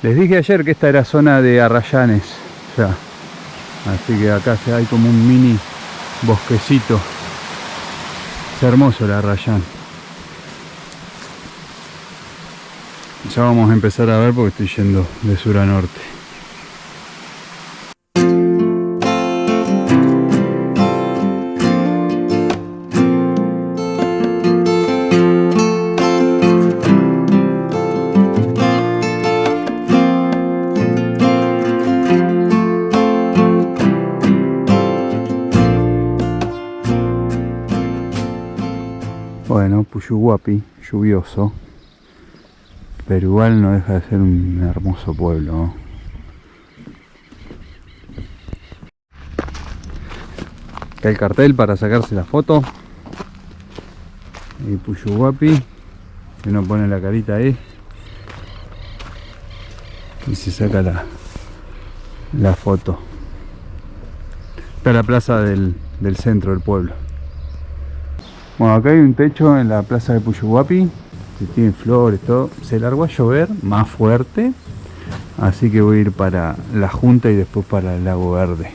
Les dije ayer que esta era zona de arrayanes ya. Así que acá hay como un mini bosquecito. Es hermoso el Arrayán. Ya vamos a empezar a ver porque estoy yendo de sur a norte. Bueno, Puyuhuapi, lluvioso, pero igual no deja de ser un hermoso pueblo, ¿no? Acá el cartel para sacarse la foto. Y Puyuhuapi, uno pone la carita ahí y se saca la foto. Está la plaza del centro del pueblo. Bueno, acá hay un techo en la plaza de Puyuhuapi que tiene flores, todo. Se largó a llover más fuerte, así que voy a ir para la Junta y después para el Lago Verde.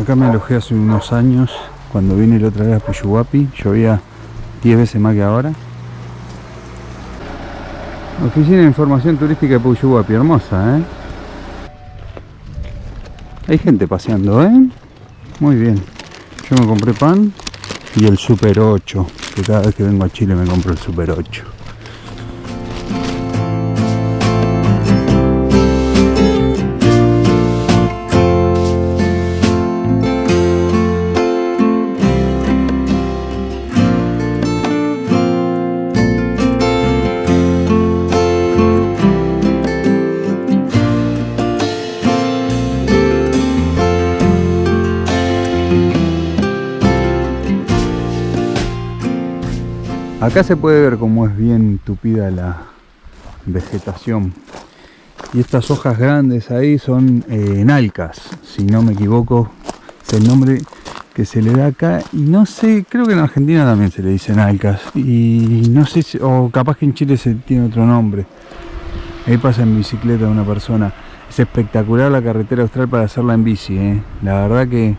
Acá me alojé hace unos años, cuando vine la otra vez a Puyuhuapi, llovía 10 veces más que ahora. Oficina de Información Turística de Puyuhuapi, hermosa, ¿eh? Hay gente paseando, ¿eh? Muy bien. Yo me compré pan y el Super 8, que cada vez que vengo a Chile me compro el Super 8. Acá se puede ver cómo es bien tupida la vegetación. Y estas hojas grandes ahí son nalcas, si no me equivoco, es el nombre que se le da acá. Y no sé, creo que en Argentina también se le dice nalcas. Y no sé, o capaz que en Chile se tiene otro nombre. Ahí pasa en bicicleta una persona. Es espectacular la carretera austral para hacerla en bici, ¿eh? La verdad que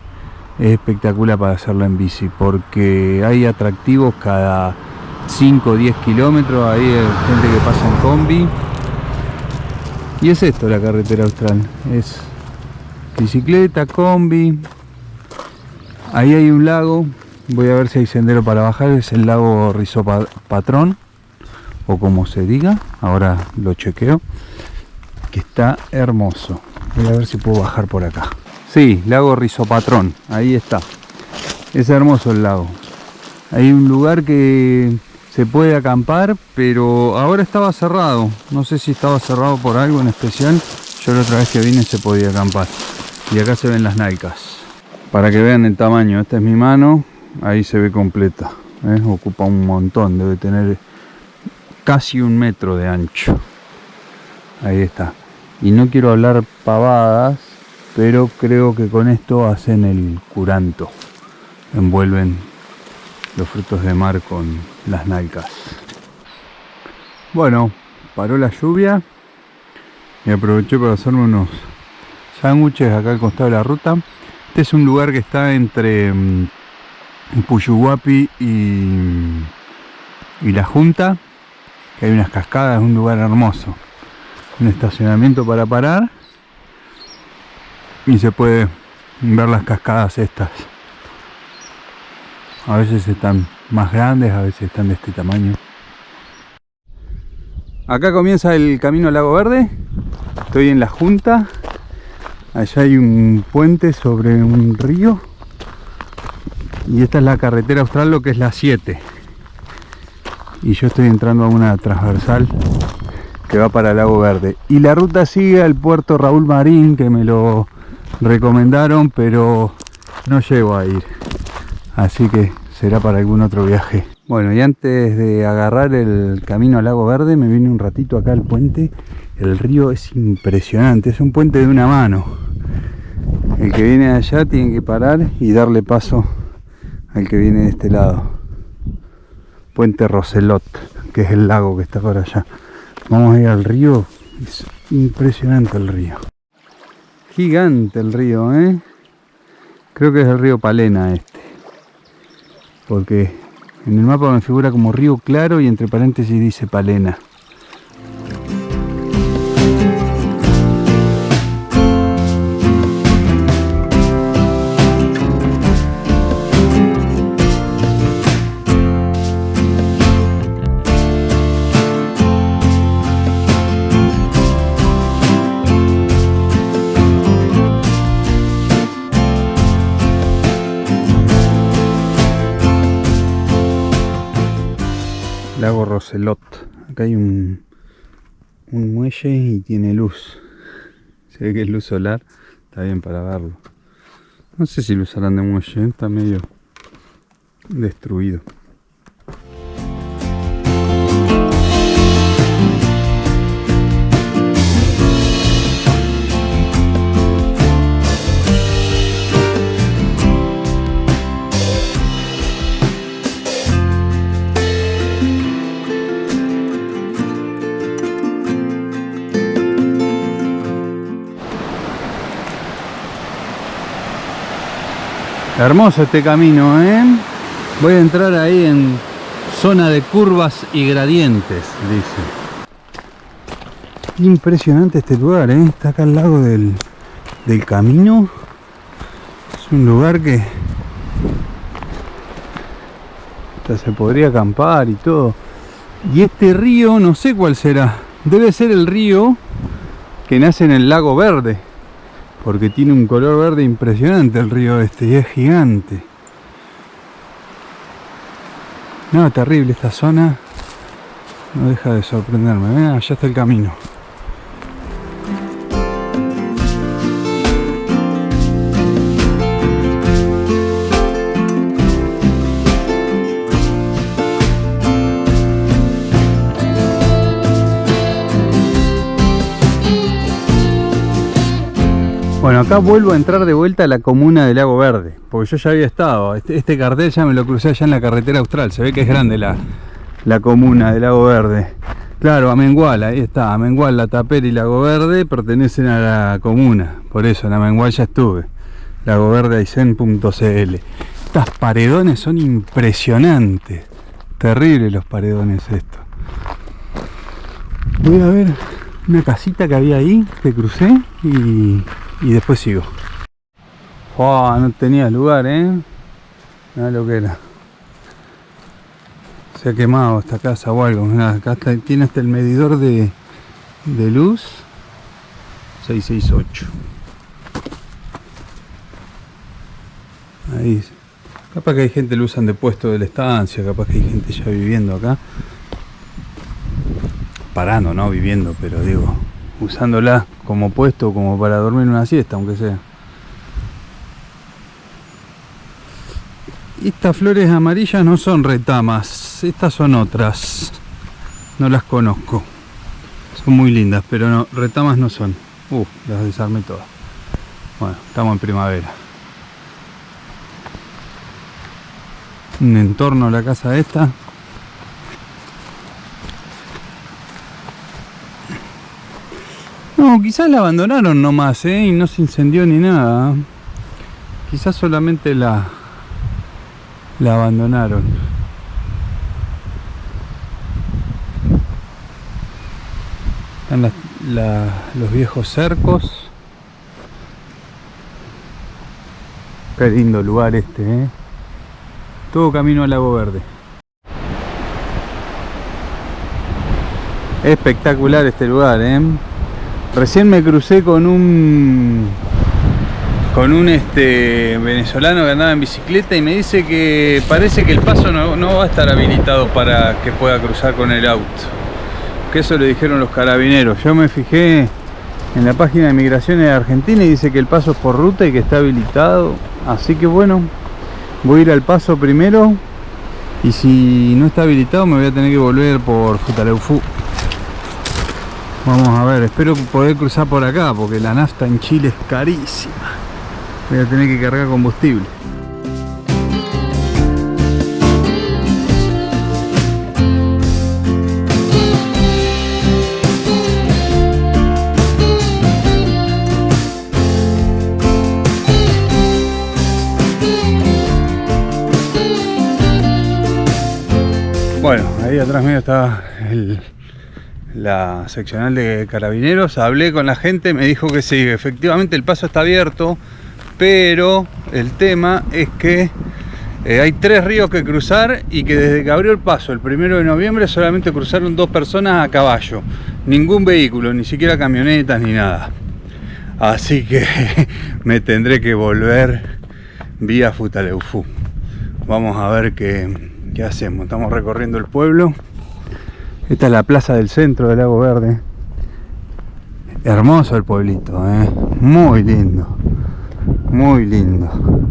es espectacular para hacerla en bici, porque hay atractivos cada 5 o 10 kilómetros, ahí hay gente que pasa en combi. Y es esto la carretera austral, es bicicleta, combi. Ahí hay un lago, voy a ver si hay sendero para bajar, es el lago Rizopatrón, o como se diga, ahora lo chequeo, que está hermoso. Voy a ver si puedo bajar por acá. Sí, lago Rizopatrón, ahí está. Es hermoso el lago. Hay un lugar que se puede acampar, pero ahora estaba cerrado. No sé si estaba cerrado por algo en especial. Yo la otra vez que vine se podía acampar. Y acá se ven las nalcas. Para que vean el tamaño, esta es mi mano. Ahí se ve completa. Ocupa un montón, debe tener casi 1 metro de ancho. Ahí está. Y no quiero hablar pavadas, pero creo que con esto hacen el curanto. Envuelven los frutos de mar con las nalcas. Bueno, paró la lluvia y aproveché para hacerme unos sándwiches acá al costado de la ruta. Este es un lugar que está entre Puyuhuapi y la Junta, que hay unas cascadas, es un lugar hermoso, un estacionamiento para parar y se puede ver las cascadas estas. A veces están más grandes, a veces están de este tamaño. Acá comienza el camino al Lago Verde. Estoy en la Junta. Allá hay un puente sobre un río. Y esta es la carretera austral, lo que es la 7. Y yo estoy entrando a una transversal que va para el Lago Verde. Y la ruta sigue al puerto Raúl Marín, que me lo recomendaron, pero no llego a ir. Así que será para algún otro viaje. Bueno, y antes de agarrar el camino al Lago Verde, me vine un ratito acá al puente. El río es impresionante, es un puente de una mano. El que viene de allá tiene que parar y darle paso al que viene de este lado. Puente Roselot, que es el lago que está por allá. Vamos a ir al río. Es impresionante el río. Gigante el río, ¿eh? Creo que es el río Palena este. Porque en el mapa me figura como río claro y entre paréntesis dice Palena. Lago Roselot. Acá hay un muelle y tiene luz. Se ve que es luz solar. Está bien para verlo. No sé si lo usarán de muelle, está medio destruido. Hermoso este camino, ¿eh? Voy a entrar ahí en zona de curvas y gradientes, dice. Impresionante este lugar, ¿eh? Está acá al lado del camino. Es un lugar que hasta se podría acampar y todo. Y este río, no sé cuál será. Debe ser el río que nace en el lago Verde. Porque tiene un color verde impresionante el río este y es gigante. No, terrible esta zona. No deja de sorprenderme. ¿Eh? Allá está el camino. Bueno, acá vuelvo a entrar de vuelta a la comuna de Lago Verde, porque yo ya había estado. Este cartel ya me lo crucé allá en la carretera austral. Se ve que es grande la comuna de Lago Verde. Claro, Amengual, ahí está. Amengual, La Tapera y Lago Verde pertenecen a la comuna. Por eso en Amengual ya estuve. lagoverdeaicen.cl. Estas paredones son impresionantes. Terribles los paredones estos. Voy a ver una casita que había ahí, que crucé y después sigo. Oh, no tenía lugar, nada lo que era. Se ha quemado esta casa o algo. Mirá, acá tiene hasta el medidor de luz. 668. Ahí. Capaz que hay gente lo usan de puesto de la estancia. Capaz que hay gente ya viviendo acá. Parando, no viviendo, pero digo, usándola como puesto, como para dormir una siesta, aunque sea. Estas flores amarillas no son retamas, estas son otras. No las conozco. Son muy lindas, pero no, retamas no son. Las desarmé todas. Bueno, estamos en primavera. Un entorno a la casa esta. No, quizás la abandonaron nomás, y no se incendió ni nada. Quizás solamente la abandonaron. Están los viejos cercos. Qué lindo lugar este, Todo camino al Lago Verde. Espectacular este lugar, Recién me crucé con un venezolano que andaba en bicicleta y me dice que parece que el paso no va a estar habilitado para que pueda cruzar con el auto. Que eso le dijeron los carabineros. Yo me fijé en la página de Migraciones de Argentina y dice que el paso es por ruta y que está habilitado. Así que bueno, voy a ir al paso primero y si no está habilitado me voy a tener que volver por Futaleufú. Vamos a ver, espero poder cruzar por acá porque la nafta en Chile es carísima. Voy a tener que cargar combustible. Bueno, ahí atrás mío está la seccional de carabineros. Hablé con la gente, me dijo que sí, efectivamente el paso está abierto, pero el tema es que hay 3 ríos que cruzar y que desde que abrió el paso el 1 de noviembre solamente cruzaron 2 personas a caballo, ningún vehículo, ni siquiera camionetas ni nada. Así que me tendré que volver vía Futaleufú. Vamos a ver qué hacemos. Estamos recorriendo el pueblo. Esta es la plaza del centro del Lago Verde. Hermoso el pueblito, muy lindo, muy lindo.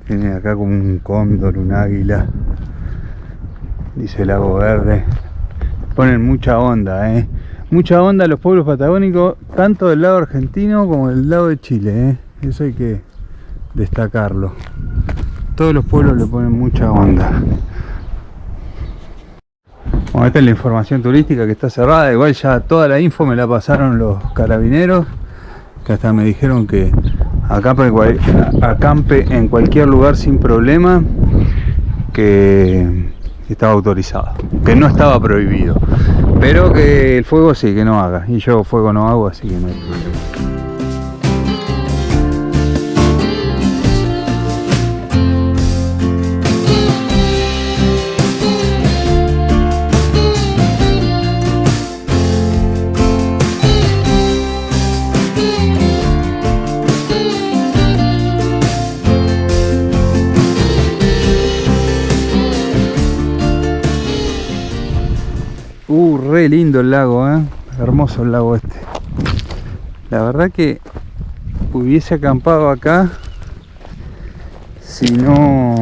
Tiene acá como un cóndor, un águila. Dice Lago Verde. Ponen mucha onda, mucha onda los pueblos patagónicos, tanto del lado argentino como del lado de Chile, Eso hay que destacarlo. Todos los pueblos le ponen mucha onda. Bueno, esta es la información turística que está cerrada. Igual ya toda la info me la pasaron los carabineros, que hasta me dijeron que acampe en cualquier lugar sin problema, que estaba autorizado, que no estaba prohibido, pero que el fuego sí, que no haga. Y yo fuego no hago, así que no hay problema. Re lindo el lago, hermoso el lago este. La verdad que hubiese acampado acá si no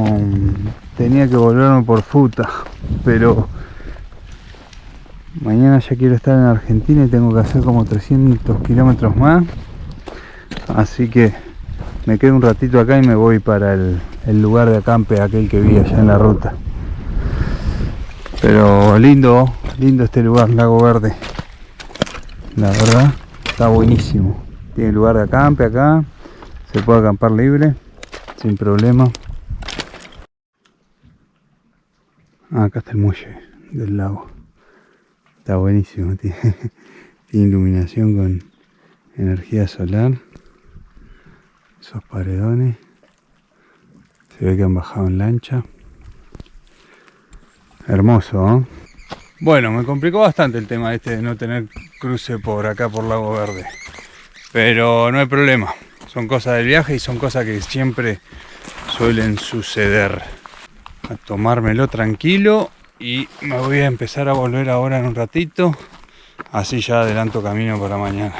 tenía que volverme por Futa, pero mañana ya quiero estar en Argentina y tengo que hacer como 300 kilómetros más, así que me quedo un ratito acá y me voy para el lugar de acampe, aquel que vi allá en la ruta. Pero lindo este lugar, Lago Verde. La verdad, está buenísimo. Tiene lugar de acampe acá. Se puede acampar libre, sin problema. Acá está el muelle del lago. Está buenísimo. Tiene iluminación con energía solar. Esos paredones. Se ve que han bajado en lancha. Hermoso, Bueno, me complicó bastante el tema de no tener cruce por acá por Lago Verde, pero no hay problema, son cosas del viaje y son cosas que siempre suelen suceder. A tomármelo tranquilo y me voy a empezar a volver ahora en un ratito, así ya adelanto camino para mañana.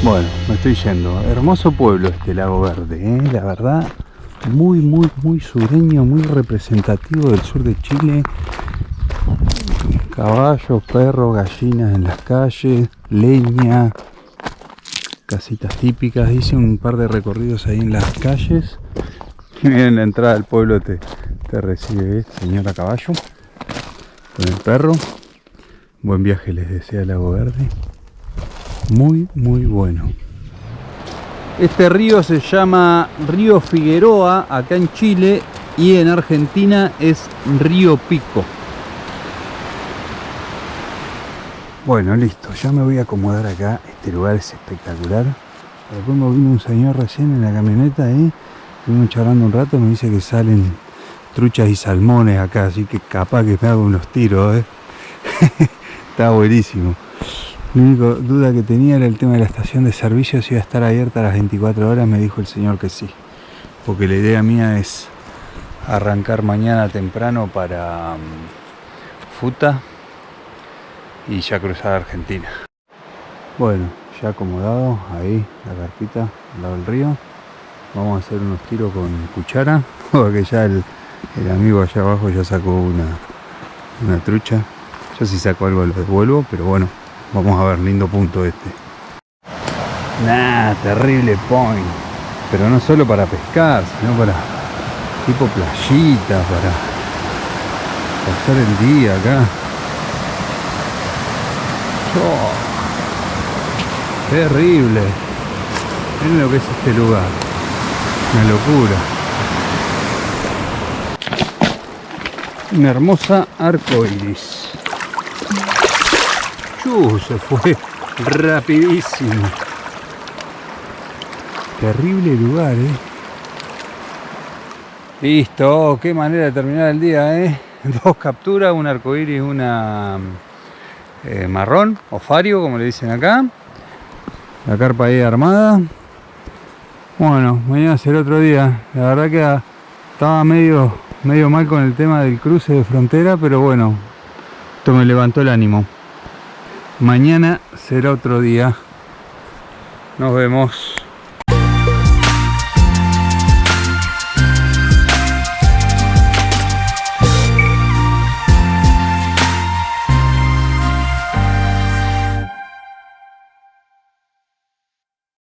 Bueno, me estoy yendo. Hermoso pueblo este Lago Verde, la verdad, muy sureño, muy representativo del sur de Chile. Caballos, perros, gallinas en las calles, leña, casitas típicas. Hice un par de recorridos ahí en las calles. En la entrada del pueblo te recibe señor a caballo con el perro. Buen viaje les desea Lago Verde. Muy bueno. Este río se llama Río Figueroa acá en Chile, y en Argentina es Río Pico. Bueno, listo, ya me voy a acomodar acá. Este lugar es espectacular. Después me vino un señor recién en la camioneta y estuvimos charlando un rato. Me dice que salen truchas y salmones acá, así que capaz que me hago unos tiros, Está buenísimo. La única duda que tenía era el tema de la estación de servicio, si iba a estar abierta a las 24 horas. Me dijo el señor que sí, porque la idea mía es arrancar mañana temprano para Futa y ya cruzar Argentina. Bueno, ya acomodado, ahí la carpita al lado del río. Vamos a hacer unos tiros con cuchara, porque ya el amigo allá abajo ya sacó una trucha. Yo si saco algo lo devuelvo, pero bueno, vamos a ver, lindo punto este. Nah, terrible point. Pero no solo para pescar, sino para tipo playita, para pasar el día acá. Oh, terrible. Miren lo que es este lugar. Una locura. Una hermosa arcoiris. Se fue rapidísimo. Terrible lugar, Listo, qué manera de terminar el día, 2 capturas, un arcoíris, una marrón o fario, como le dicen acá. La carpa ahí armada. Bueno, mañana será otro día. La verdad que estaba medio mal con el tema del cruce de frontera, pero bueno, esto me levantó el ánimo. Mañana será otro día. Nos vemos.